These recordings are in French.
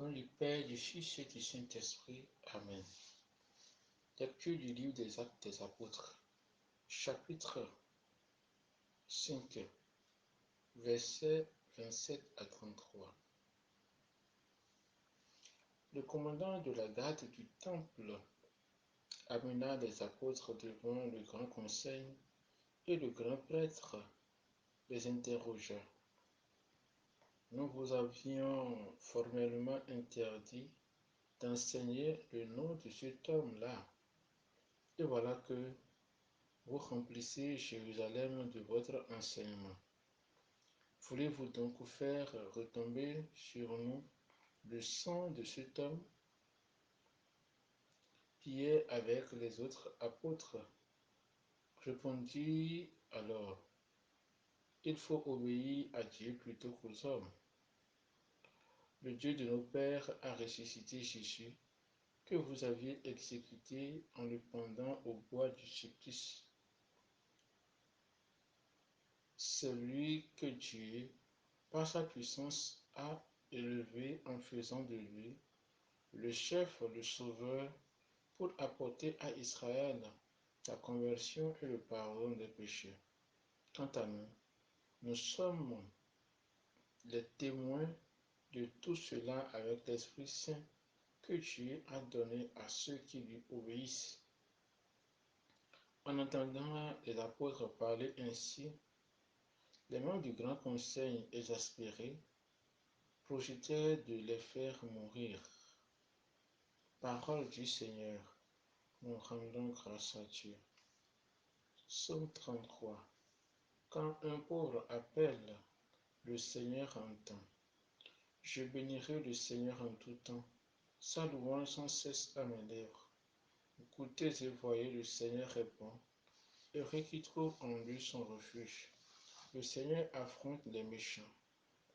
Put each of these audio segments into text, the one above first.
nom du Père, du Fils et du Saint-Esprit. Amen. Lecture du livre des Actes des Apôtres, chapitre 5, versets 27 à 33. Le commandant de la garde du temple amena les apôtres devant le grand conseil et le grand prêtre les interrogea. Nous vous avions formellement interdit d'enseigner le nom de cet homme-là. Et voilà que vous remplissez Jérusalem de votre enseignement. Voulez-vous donc faire retomber sur nous le sang de cet homme? Pierre, avec les autres apôtres, répondit alors: il faut obéir à Dieu plutôt qu'aux hommes. Le Dieu de nos pères a ressuscité Jésus, que vous aviez exécuté en le pendant au bois du supplice. Celui que Dieu, par sa puissance, a élevé en faisant de lui le chef, le sauveur, pour apporter à Israël la conversion et le pardon des péchés. Quant à nous, nous sommes les témoins de tout cela avec l'Esprit Saint que Dieu a donné à ceux qui lui obéissent. En entendant les apôtres parler ainsi, les membres du grand conseil exaspérés projetaient de les faire mourir. Parole du Seigneur, nous rendons grâce à Dieu. Psaume 33. Quand un pauvre appelle, le Seigneur entend. Je bénirai le Seigneur en tout temps, sa louange sans cesse à mes lèvres. Écoutez et voyez, le Seigneur répond, heureux qui trouve en lui son refuge. Le Seigneur affronte les méchants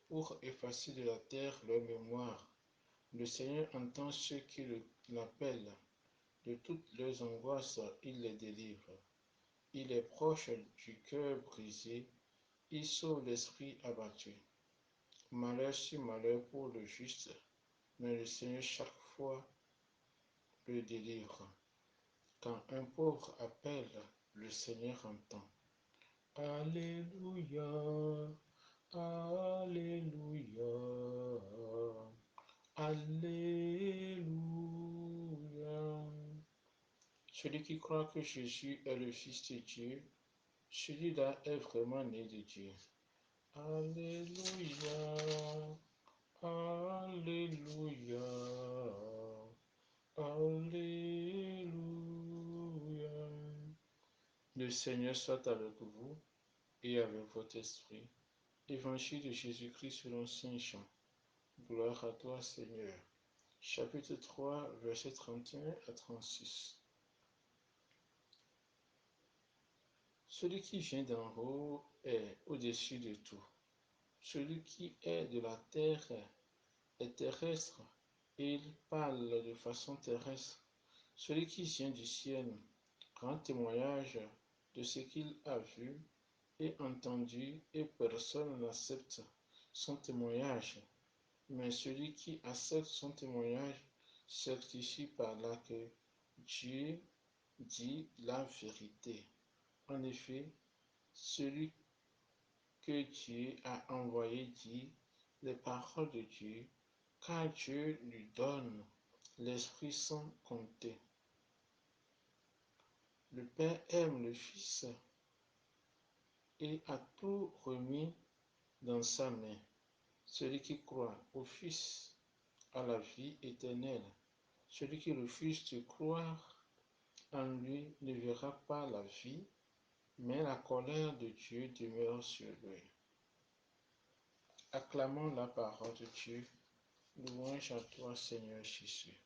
pour effacer de la terre leur mémoire. Le Seigneur entend ceux qui l'appellent. De toutes leurs angoisses, il les délivre. Il est proche du cœur brisé. Il sauve l'esprit abattu. Malheur sur malheur pour le juste, mais le Seigneur chaque fois le délivre. Quand un pauvre appelle, le Seigneur entend. Alléluia, Alléluia, Alléluia. Celui qui croit que Jésus est le Fils de Dieu, celui-là est vraiment né de Dieu. Alléluia, Alléluia, Alléluia. Le Seigneur soit avec vous et avec votre esprit. Évangile de Jésus-Christ selon Saint Jean. Gloire à toi, Seigneur. Chapitre 3, versets 31 à 36. Celui qui vient d'en haut est au-dessus de tout. Celui qui est de la terre est terrestre et il parle de façon terrestre. Celui qui vient du ciel rend témoignage de ce qu'il a vu et entendu, et personne n'accepte son témoignage. Mais celui qui accepte son témoignage certifie par là que Dieu dit la vérité. En effet, celui que Dieu a envoyé dit les paroles de Dieu, car Dieu lui donne l'Esprit sans compter. Le Père aime le Fils et a tout remis dans sa main. Celui qui croit au Fils a la vie éternelle. Celui qui refuse de croire en lui ne verra pas la vie, mais la colère de Dieu demeure sur lui. Acclamons la parole de Dieu. Louange à toi, Seigneur Jésus.